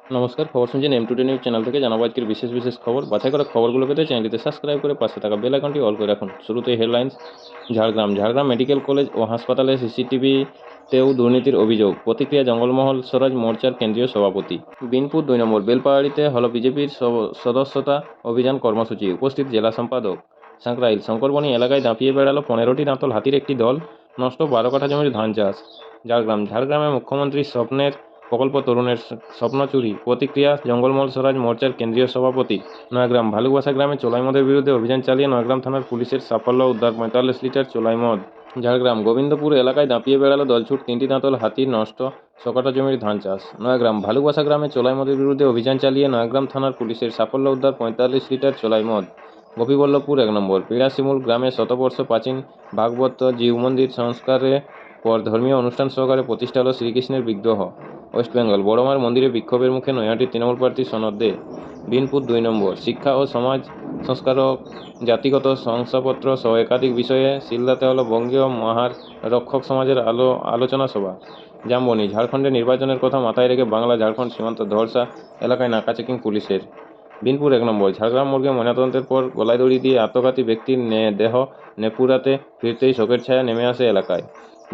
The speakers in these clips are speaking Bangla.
নমস্কার, খবর শুনছেন M2 নিউজ চ্যানেল থেকে। জানাবো আজকের বিশেষ খবর। বাছাই করা খবরগুলো পেতে চ্যানেলটিতে সাবস্ক্রাইব করে পাশে থাকা বেল আইকনটি অল করে রাখুন। শুরুতেই হেডলাইন্স। ঝাড়গ্রাম মেডিকেল কলেজ ও হাসপাতালে সিসিটিভিতেও দুর্নীতির অভিযোগ। প্রতিক্রিয়া জঙ্গলমহল স্বরাজ মোর্চার কেন্দ্রীয় সভাপতি। বিনপুর 2 নম্বর বেলপাহাড়িতে হল বিজেপির সদস্যতা অভিযান কর্মসূচি। উপস্থিত জেলা সম্পাদক। সাঁকরাইল শঙ্করবনী এলাকায় দাপিয়ে বেড়ালো 15টি দাঁতল হাতির একটি দল। নষ্ট 12 কাঠা জমির ধান চাষ। ঝাড়গ্রামে মুখ্যমন্ত্রীর স্বপ্নের প্রকল্প তরুণের স্বপ্ন চুরি। প্রতিক্রিয়া জঙ্গলমহল স্বরাজ মোর্চার কেন্দ্রীয় সভাপতি। নয়াগ্রাম ভালুকবাসা গ্রামে চোলাই মদের বিরুদ্ধে অভিযান চালিয়ে নয়াগ্রাম থানার পুলিশের সাফল্য, উদ্ধার 45 লিটার চোলাই মদ। ঝাড়গ্রাম গোবিন্দপুর এলাকায় দাপিয়ে বেড়ালো দলছুট 3টি দাঁতল হাতির, নষ্ট 6 কাঠা জমির ধান চাষ। নয়াগ্রাম ভালুকবাসা গ্রামে চোলাই মদের বিরুদ্ধে অভিযান চালিয়ে নয়াগ্রাম থানার পুলিশের সাফল্য, উদ্ধার 45 লিটার চোলাই মদ। গোপীবল্লভপুর 1 নম্বর পিড়াশিমুল গ্রামে শতবর্ষ প্রাচীন ভাগবত জিউ মন্দির সংস্কারের পর ধর্মীয় অনুষ্ঠান সহকারে প্রতিষ্ঠা হল শ্রীকৃষ্ণের বিগ্রহ। ওয়েস্ট বেঙ্গল বড়মার মন্দিরে বিক্ষোভের মুখে নৈহাটির তৃণমূল প্রার্থী সনদ দে। বিনপুর 2 নম্বর শিক্ষা ও সমাজ সংস্কারক জাতিগত শংসাপত্র সহ একাধিক বিষয়ে শিলদাতে হল বঙ্গীয় মাহার রক্ষক সমাজের আলোচনা সভা। জামবনি ঝাড়খণ্ডের নির্বাচনের কথা মাথায় রেখে বাংলা ঝাড়খণ্ড সীমান্ত ধরসা এলাকায় নাকা চেকিং পুলিশের। বিনপুর 1 নম্বর ঝাড়গ্রাম মোড়ে ময়নাতদন্তের পর গলায় দড়ি দিয়ে আত্মঘাতী ব্যক্তির দেহ নেপুরাতে ফিরতেই শোকের ছায়া নেমে আসে এলাকায়।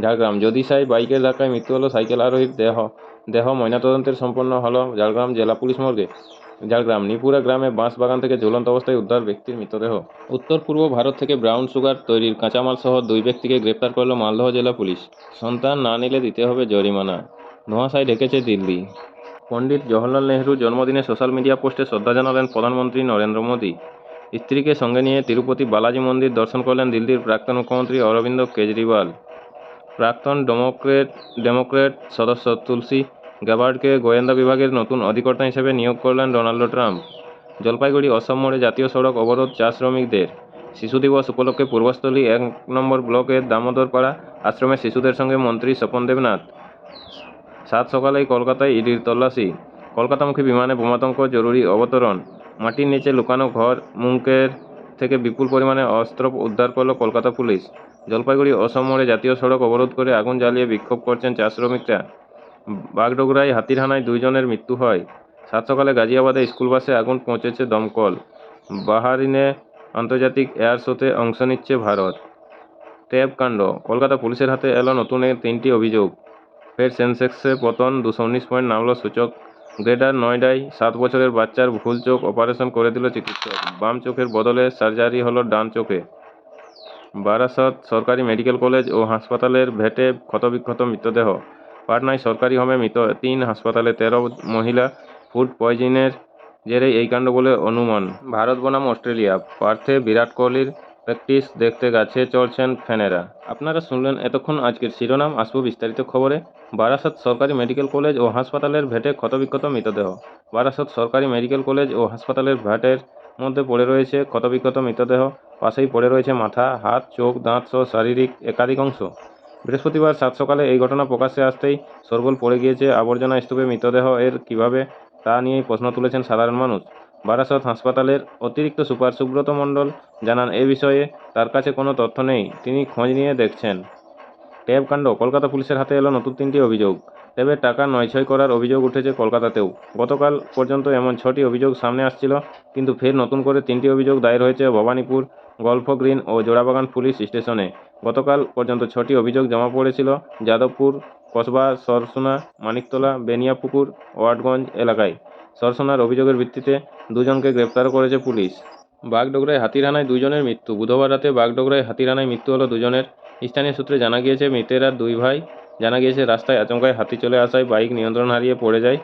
ঝাড়গ্রাম যদিসাই বাইকের ধাক্কায় মৃত্যু হলো সাইকেল আরোহীর। দেহ ময়নাতদন্তের সম্পন্ন হলো ঝাড়গ্রাম জেলা পুলিশ মর্গে। ঝাড়গ্রাম নিপুরা গ্রামে বাঁশ বাগান থেকে ঝুলন্ত অবস্থায় উদ্ধার ব্যক্তির মৃতদেহ। উত্তর পূর্ব ভারত থেকে ব্রাউন সুগার তৈরির কাঁচামাল সহ 2 ব্যক্তিকে গ্রেপ্তার করল মালদহ জেলা পুলিশ। সন্তান না নিলে দিতে হবে জরিমানা। ধোঁয়াশায় ঢেকেছে দিল্লি। পণ্ডিত জওহরলাল নেহরুর জন্মদিনে সোশ্যাল মিডিয়া পোস্টে শ্রদ্ধা জানালেন প্রধানমন্ত্রী নরেন্দ্র মোদী। স্ত্রীকে সঙ্গে নিয়ে তিরুপতি বালাজি মন্দির দর্শন করলেন দিল্লির প্রাক্তন মুখ্যমন্ত্রী অরবিন্দ কেজরিওয়াল। প্রাক্তন ডেমোক্রেট সদস্য তুলসী গ্যাবার্ডকে গোয়েন্দা বিভাগের নতুন অধিকর্তা হিসেবে নিয়োগ করলেন ডোনাল্ড ট্রাম্প। জলপাইগুড়ি অসম মোড়ে জাতীয় সড়ক অবরোধ চা শ্রমিকদের। শিশু দিবস উপলক্ষে পূর্বস্থলী 1 নম্বর ব্লকের দামোদরপাড়া আশ্রমে শিশুদের সঙ্গে মন্ত্রী স্বপন দেবনাথ। 7 সকালেই কলকাতায় ইডির তল্লাশি। কলকাতামুখী বিমানে বোমাতঙ্ক, জরুরি অবতরণ। মাটির নিচে লুকানো ঘর মুঙ্গের থেকে বিপুল পরিমাণে অস্ত্র উদ্ধার করল কলকাতা পুলিশ। জলপাইগুড়ি অসম মোড়ে জাতীয় সড়ক অবরোধ করে আগুন জ্বালিয়ে বিক্ষোভ করছেন চা শ্রমিকরা। বাগডোগরায় হাতির হানায় 2 জনের মৃত্যু হয়। 7 সকালে গাজিয়াবাদে স্কুল বাসে আগুন, পৌঁছেছে দমকল। বাহরিনে আন্তর্জাতিক এয়ার শোতে অংশ নিচ্ছে ভারত। ট্যাব কাণ্ড, কলকাতা পুলিশের হাতে এলো নতুন 3টি অভিযোগ। ফের সেন্সেক্সে পতন, 219 পয়েন্ট নামল সূচক। গ্রেটার নয়ডায় 7 বছরের বাচ্চার ভুল চোখ অপারেশন করে দিল চিকিৎসক। বাম চোখের বদলে সার্জারি হলো ডান চোখে। বারাসত সরকারি মেডিকেল কলেজ ও হাসপাতালের ভেটে ক্ষতবিক্ষত মৃতদেহ। পাটনায় সরকারি হোমে মৃত 3, হাসপাতালে 13 মহিলা। ফুড পয়জনের জেরেই এই কাণ্ড বলে অনুমান। ভারত বনাম অস্ট্রেলিয়া, পার্থে বিরাট কোহলির প্র্যাকটিস দেখতে গাছে চড়ছেন ফ্যানেরা। আপনারা শুনলেন এতক্ষণ আজকের শিরোনাম, আসবো বিস্তারিত খবরে। বারাসত সরকারি মেডিকেল কলেজ ও হাসপাতালের ভেটে ক্ষতবিক্ষত মৃতদেহ। বারাসত সরকারি মেডিকেল কলেজ ও হাসপাতালের ভেটের মধ্যে পড়ে রয়েছে ক্ষতবিক্ষত মৃতদেহ। পাশেই পড়ে রয়েছে মাথা, হাত, চোখ, দাঁত সহ শারীরিক একাধিক অংশ। বৃহস্পতিবার 7 সকালে এই ঘটনা প্রকাশ্যে আসতেই শোরগোল পড়ে গিয়েছে। আবর্জনা স্তূপে মৃতদেহ এর কীভাবে, তা নিয়েই প্রশ্ন তুলেছেন সাধারণ মানুষ। বারাসত হাসপাতালের অতিরিক্ত সুপার সুব্রত মণ্ডল জানান, এ বিষয়ে তার কাছে কোনো তথ্য নেই, তিনি খোঁজ নিয়ে দেখছেন। ট্যাব কাণ্ড, কলকাতা পুলিশের হাতে এলো নতুন 3টি অভিযোগ। ট্যাবের টাকা নয়ছয় করার অভিযোগ উঠেছে কলকাতাতেও। গতকাল পর্যন্ত এমন 6টি অভিযোগ সামনে আসছিল, কিন্তু ফের নতুন করে 3টি অভিযোগ দায়ের হয়েছে ভবানীপুর, গল্ফ গ্রিন ও জোড়াবাগান পুলিশ স্টেশনে। গতকাল পর্যন্ত 6টি অভিযোগ জমা পড়েছিল যাদবপুর, কসবা, সরসোনা, মানিকতলা, বেনিয়াপুকুর, ওয়াটগঞ্জ এলাকায়। সরসোনার অভিযোগের ভিত্তিতে 2 জনকে গ্রেপ্তারও করেছে পুলিশ। বাগডোগরায় হাতির হানায় 2 জনের মৃত্যু। বুধবার রাতে বাগডোগরায় হাতির হানায় মৃত্যু হলো 2 জনের। স্থানীয় সূত্রে জানা গিয়েছে, মৃতেরা 2 ভাই। জানা গিয়েছে, রাস্তায় আচমকায় হাতি চলে আসায় বাইক নিয়ন্ত্রণ হারিয়ে পড়ে যায়।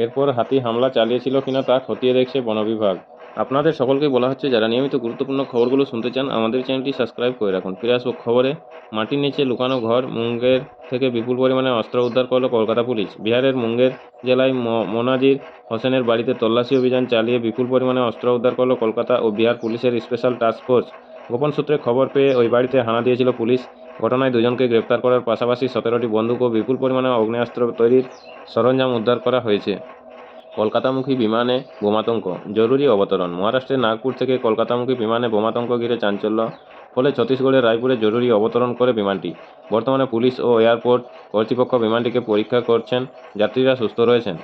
এরপর হাতি হামলা চালিয়েছিল কিনা তা খতিয়ে দেখছে বন বিভাগ। আপনাদের সকলকেই বলা হচ্ছে, যারা নিয়মিত গুরুত্বপূর্ণ খবরগুলো শুনতে চান আমাদের চ্যানেলটি সাবস্ক্রাইব করে রাখুন। ফিরে আসবো খবরে। মাটির নিচে লুকানো ঘর মুঙ্গের থেকে বিপুল পরিমাণে অস্ত্র উদ্ধার করল কলকাতা পুলিশ। বিহারের মুঙ্গের জেলায় মোনাজির হোসেনের বাড়িতে তল্লাশি অভিযান চালিয়ে বিপুল পরিমাণে অস্ত্র উদ্ধার করল কলকাতা ও বিহার পুলিশের স্পেশাল টাস্ক ফোর্স। গোপন সূত্রে খবর পেয়ে ওই বাড়িতে হানা দিয়েছিল পুলিশ। ঘটনায় 2 জনকে গ্রেপ্তার করার পাশাপাশি 17টি বন্দুক ও বিপুল পরিমাণে আগ্নেয়াস্ত্র তৈরির সরঞ্জাম উদ্ধার করা হয়েছে। কলকাতামুখী বিমানে বোমাতঙ্ক, জরুরি অবতরণ। মহারাষ্ট্রের নাগপুর থেকে কলকাতামুখী বিমানে বোমাতঙ্ক ঘিরে চাঞ্চল্য। ফলে ছত্তিশগড়ের রায়পুরে জরুরি অবতরণ করে বিমানটি। বর্তমানে পুলিশ ও এয়ারপোর্ট কর্তৃপক্ষ বিমানটিকে পরীক্ষা করছেন। যাত্রীরা সুস্থ রয়েছেন।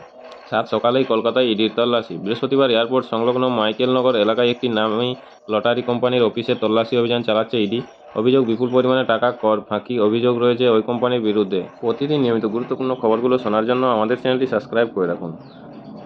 সাত সকালেই কলকাতায় ইডির তল্লাশি। বৃহস্পতিবার এয়ারপোর্ট সংলগ্ন মাইকেলনগর এলাকায় একটি নামী লটারি কোম্পানির অফিসে তল্লাশি অভিযান চালাচ্ছে ইডি। অভিযোগ, বিপুল পরিমাণে টাকা কর ফাঁকি অভিযোগ রয়েছে ওই কোম্পানির বিরুদ্ধে। প্রতিদিন নিয়মিত গুরুত্বপূর্ণ খবরগুলো শোনার জন্য আমাদের চ্যানেলটি সাবস্ক্রাইব করে রাখুন।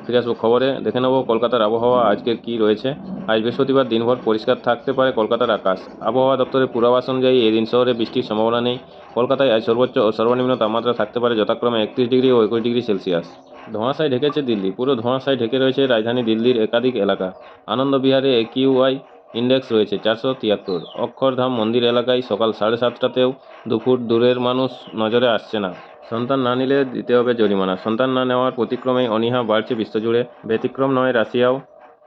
ফিরে আসবো খবরে। দেখে নেব কলকাতার আবহাওয়া আজকে কি রয়েছে। আজ বৃহস্পতিবার দিনভর পরিষ্কার থাকতে পারে কলকাতার আকাশ। আবহাওয়া দপ্তরের পূর্বাভাস অনুযায়ী এদিন শহরে বৃষ্টির সম্ভাবনা নেই। কলকাতায় আজ সর্বোচ্চ ও সর্বনিম্ন তাপমাত্রা থাকতে পারে যথাক্রমে 31 ডিগ্রি ও 21 ডিগ্রি সেলসিয়াস। ধোঁয়াশায় ঢেকেছে দিল্লি। পুরো ধোঁয়াশায় ঢেকে রয়েছে রাজধানী দিল্লির একাধিক এলাকা। আনন্দ বিহারে AQI ইন্ডেক্স রয়েছে 473। অক্ষরধাম মন্দির এলাকায় সকাল 7:30টাতেও 2 ফুট দূরের মানুষ নজরে আসছে না। সন্তান না নিলে দিতে হবে জরিমানা। সন্তান না নেওয়ার প্রতিক্রমেই অনীহা বাড়ছে বিশ্বজুড়ে। ব্যতিক্রম নয় রাশিয়াও।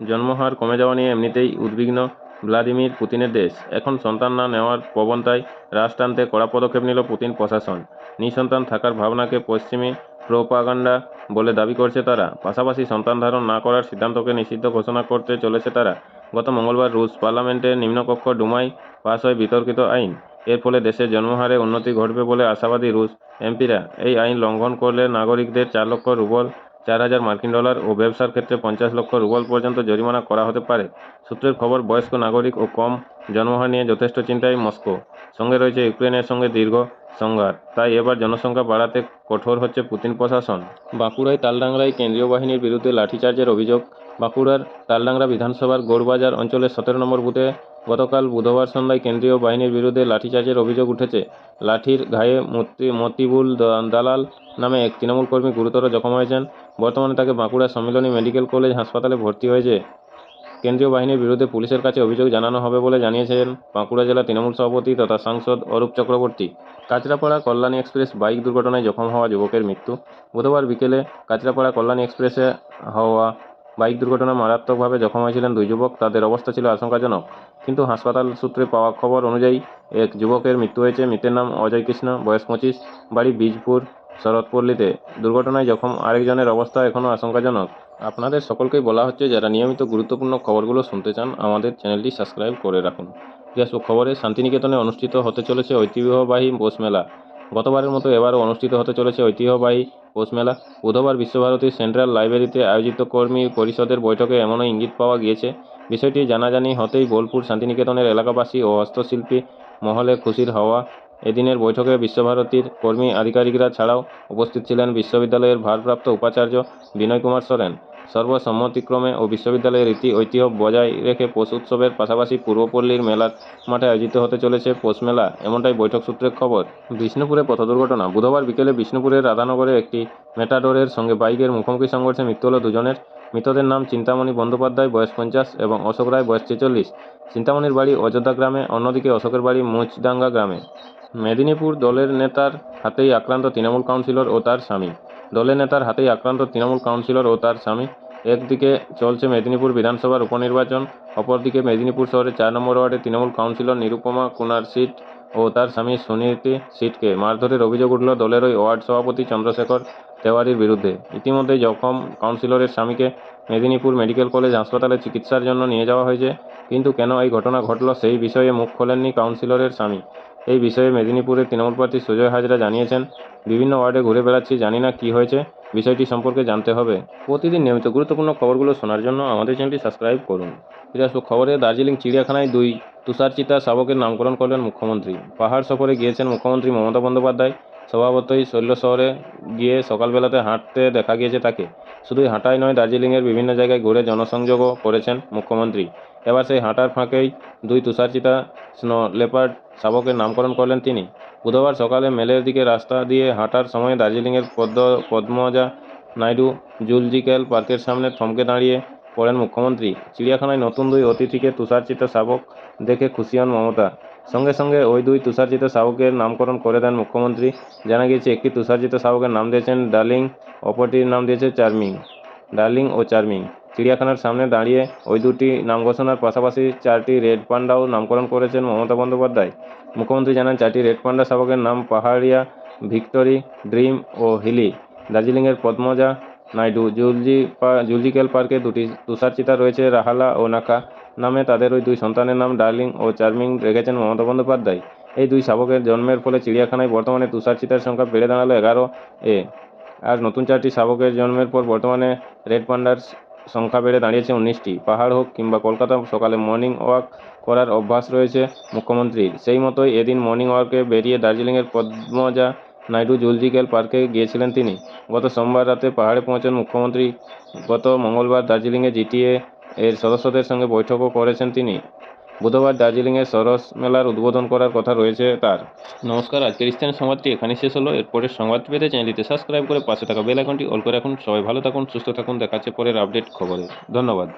জন্মহার কমে যাওয়া নিয়ে এমনিতেই উদ্বিগ্ন ভ্লাদিমির পুতিনের দেশ। এখন সন্তান না নেওয়ার প্রবণতায় রাশ টানতে কড়া পদক্ষেপ নিল পুতিন প্রশাসন। নিঃসন্তান থাকার ভাবনাকে পশ্চিমী প্রোপাগান্ডা বলে দাবি করছে তারা। পাশাপাশি সন্তান ধারণ না করার সিদ্ধান্তকে নিষিদ্ধ ঘোষণা করতে চলেছে তারা। গত মঙ্গলবার রুশ পার্লামেন্টের নিম্নকক্ষ ডুমায় পাস হয় বিতর্কিত আইন। এর ফলে দেশের জন্মহারে উন্নতি ঘটবে বলে আশাবাদী রুশ এমপিরা। এই আইন লঙ্ঘন করলে নাগরিকদের 4 লক্ষ রুবল, 4,000 মার্কিন ডলার ও ব্যবসার ক্ষেত্রে 50 লক্ষ রুবল পর্যন্ত জরিমানা করা হতে পারে। সূত্রের খবর, বয়স্ক নাগরিক ও কম জন্মহার নিয়ে যথেষ্ট চিন্তায় মস্কো। সঙ্গে রয়েছে ইউক্রেনের সঙ্গে দীর্ঘ সংঘাত। তাই এবার জনসংখ্যা বাড়াতে কঠোর হচ্ছে পুতিন প্রশাসন। বাঁকুড়ায় তালডাংরায় কেন্দ্রীয় বাহিনীর বিরুদ্ধে লাঠিচার্জের অভিযোগ। বাঁকুড়ার তালডাংরা বিধানসভার গৌরবাজার অঞ্চলের 17 নম্বর বুথে গতকাল বুধবার সন্ধ্যায় কেন্দ্রীয় বাহিনীর বিরুদ্ধে লাঠিচার্জের অভিযোগ উঠেছে। লাঠির ঘায়ে মতিবুল দালাল নামে এক তৃণমূল কর্মী গুরুতর জখম হয়েছেন। বর্তমানে তাকে বাঁকুড়া সম্মিলনী মেডিকেল কলেজ হাসপাতালে ভর্তি হয়েছে। কেন্দ্রীয় বাহিনীর বিরুদ্ধে পুলিশের কাছে অভিযোগ জানানো হবে বলে জানিয়েছেন বাঁকুড়া জেলা তৃণমূল সভাপতি তথা সাংসদ অরূপ চক্রবর্তী। কাঁচরাপাড়া কল্যাণী এক্সপ্রেস বাইক দুর্ঘটনায় জখম হওয়া যুবকের মৃত্যু। বুধবার বিকেলে কাঁচরাপাড়া কল্যাণী এক্সপ্রেসে হওয়া বাইক দুর্ঘটনায় মারাত্মকভাবে জখম হয়েছিলেন 2 যুবক। তাদের অবস্থা ছিল আশঙ্কাজনক, কিন্তু হাসপাতাল সূত্রে পাওয়া খবর অনুযায়ী এক যুবকের মৃত্যু হয়েছে। মৃতের নাম অজয় কৃষ্ণ, বয়স 25, বাড়ি বীজপুর শরৎপল্লীতে। দুর্ঘটনায় জখম আরেকজনের অবস্থা এখনও আশঙ্কাজনক। আপনাদের সকলকেই বলা হচ্ছে, যারা নিয়মিত গুরুত্বপূর্ণ খবরগুলো শুনতে চান আমাদের চ্যানেলটি সাবস্ক্রাইব করে রাখুন। খবরে শান্তিনিকেতনে অনুষ্ঠিত হতে চলেছে ঐতিহ্যবাহী পৌষ মেলা। গতবারের মতো এবারও অনুষ্ঠিত হতে চলেছে ঐতিহ্যবাহী পৌষ মেলা। বুধবার বিশ্বভারতীর সেন্ট্রাল লাইব্রেরিতে আয়োজিত কর্মী পরিষদের বৈঠকে এমনই ইঙ্গিত পাওয়া গিয়েছে। বিষয়টি জানাজানি হতেই বোলপুর শান্তিনিকেতনের এলাকাবাসী ও হস্তশিল্পী মহলে খুশির হাওয়া। এদিনের বৈঠকে বিশ্বভারতীর কর্মী আধিকারিকরা ছাড়াও উপস্থিত ছিলেন বিশ্ববিদ্যালয়ের ভারপ্রাপ্ত উপাচার্য বিনয় কুমার সরেন। সর্বসম্মতিক্রমে ও বিশ্ববিদ্যালয়ের রীতি ঐতিহ্য বজায় রেখে পৌষ উৎসবের পাশাপাশি পূর্বপল্লীর মেলার মাঠে আয়োজিত হতে চলেছে পৌষ মেলা, এমনটাই বৈঠক সূত্রের খবর। বিষ্ণুপুরে পথ দুর্ঘটনা। বুধবার বিকেলে বিষ্ণুপুরের রাধানগরে একটি মেটাডোরের সঙ্গে বাইকের মুখোমুখি সংঘর্ষে মৃত্যু হল দুজনের। মৃতদের নাম চিন্তামণি বন্দ্যোপাধ্যায়, বয়স 50, এবং অশোক রায়, বয়স 46। চিন্তামণির বাড়ি অযোধ্যা গ্রামে, অন্যদিকে অশোকের বাড়ি মুচডাঙ্গা গ্রামে। মেদিনীপুর দলের নেতার হাতেই আক্রান্ত তৃণমূল কাউন্সিলর ও তার স্বামী। দলের নেতার হাতেই আক্রান্ত তৃণমূল কাউন্সিলর ও তার স্বামী। একদিকে চলছে মেদিনীপুর বিধানসভার উপনির্বাচন, অপরদিকে মেদিনীপুর শহরের 4 নম্বর ওয়ার্ডে তৃণমূল কাউন্সিলর নিরুপমা কুনার সিট ও তার স্বামী সুনীতি সিটকে মারধরের অভিযোগ উঠল দলের ওই ওয়ার্ড সভাপতি চন্দ্রশেখর তেওয়ারির বিরুদ্ধে। ইতিমধ্যেই জখম কাউন্সিলরের স্বামীকে মেদিনীপুর মেডিকেল কলেজ হাসপাতালে চিকিৎসার জন্য নিয়ে যাওয়া হয়েছে। কিন্তু কেন এই ঘটনা ঘটল সেই বিষয়ে মুখ খোলেননি কাউন্সিলরের স্বামী। এই বিষয়ে মেদিনীপুরের তৃণমূল প্রার্থী সুজয় হাজরা জানিয়েছেন, বিভিন্ন ওয়ার্ডে ঘুরে বেড়াচ্ছি, জানি না কী হয়েছে, বিষয়টি সম্পর্কে জানতে হবে। প্রতিদিন নিয়মিত গুরুত্বপূর্ণ খবরগুলো শোনার জন্য আমাদের চ্যানেলটি সাবস্ক্রাইব করুন। ফিরে আসবো খবরে। দার্জিলিং চিড়িয়াখানায় 2 তুষারচিতা শাবকের নামকরণ করলেন মুখ্যমন্ত্রী। পাহাড় সফরে গিয়েছেন মুখ্যমন্ত্রী মমতা বন্দ্যোপাধ্যায়। স্বভাবতই শৈল শহরে গিয়ে সকালবেলাতে হাঁটতে দেখা গিয়েছে তাকে। শুধুই হাঁটাই নয়, দার্জিলিংয়ের বিভিন্ন জায়গায় ঘুরে জনসংযোগও করেছেন মুখ্যমন্ত্রী। এবার সেই হাঁটার ফাঁকেই 2 তুষারচিতা স্নো লেপার্ড শাবকের নামকরণ করলেন তিনি। বুধবার সকালে মেলের দিকে রাস্তা দিয়ে হাঁটার সময় দার্জিলিংয়ের পদ্মজা নাইডু জুলজিক্যাল পার্কের সামনে থমকে দাঁড়িয়ে পড়েন মুখ্যমন্ত্রী। চিড়িয়াখানায় নতুন 2 অতিথিকে তুষারচিতা শাবক দেখে খুশি হন মমতা। সঙ্গে সঙ্গে ওই 2 তুষারচিতা শাবকের নামকরণ করে দেন মুখ্যমন্ত্রী। জানা গিয়েছে, একটি তুষারচিতা শাবকের নাম দিয়েছেন ডার্লিং, অপরটির নাম দিয়েছে ডার্লিং ও চার্মিং। চিড়িয়াখানার সামনে দাঁড়িয়ে ওই 2টি নাম ঘোষণার পাশাপাশি 4টি রেড পান্ডাও নামকরণ করেছেন মমতা বন্দ্যোপাধ্যায়। মুখ্যমন্ত্রী জানান, 4টি রেড পান্ডা শাবকের নাম পাহাড়িয়া, ভিক্টরি, ড্রিম ও হিলি। দার্জিলিংয়ের পদ্মজা নাইডু জুলজিক্যাল পার্কে 2টি তুষারচিতা রয়েছে রাহালা ও নাকা নামে। তাদের ওই 2 সন্তানের নাম ডার্লিং ও চার্মিং রেখেছেন মমতা বন্দ্যোপাধ্যায়। এই 2 শাবকের জন্মের ফলে চিড়িয়াখানায় বর্তমানে তুষারচিতার সংখ্যা বেড়ে দাঁড়ালো 11-এ। আর নতুন 4টি শাবকের জন্মের পর বর্তমানে রেড পান্ডার সংখ্যা বেড়ে দাঁড়িয়েছে 19টি। পাহাড় হোক কিংবা কলকাতা, সকালে মর্নিং ওয়াক করার অভ্যাস রয়েছে মুখ্যমন্ত্রীর। সেই মতোই এদিন মর্নিং ওয়াকে বেরিয়ে দার্জিলিংয়ের পদ্মজা নাইডু জুলজিক্যাল পার্কে গিয়েছিলেন তিনি। গত সোমবার রাতে পাহাড়ে পৌঁছান মুখ্যমন্ত্রী। গত মঙ্গলবার দার্জিলিংয়ে জিটিএ এর সদস্যদের সঙ্গে বৈঠকও করেছেন তিনি। বুধবার দার্জিলিংয়ে সরস মেলার উদ্বোধন করার কথা রয়েছে তার। নমস্কার, আজকের স্থানীয় সংবাদটি এখানেই শেষ হলো। এরপরের সংবাদ পেতে চ্যানেলটিতে সাবস্ক্রাইব করে পাশে থাকা বেল আইকনটি অল করে রাখুন। সবাই ভালো থাকুন, সুস্থ থাকুন। দেখা হচ্ছে পরের আপডেট খবরে। ধন্যবাদ।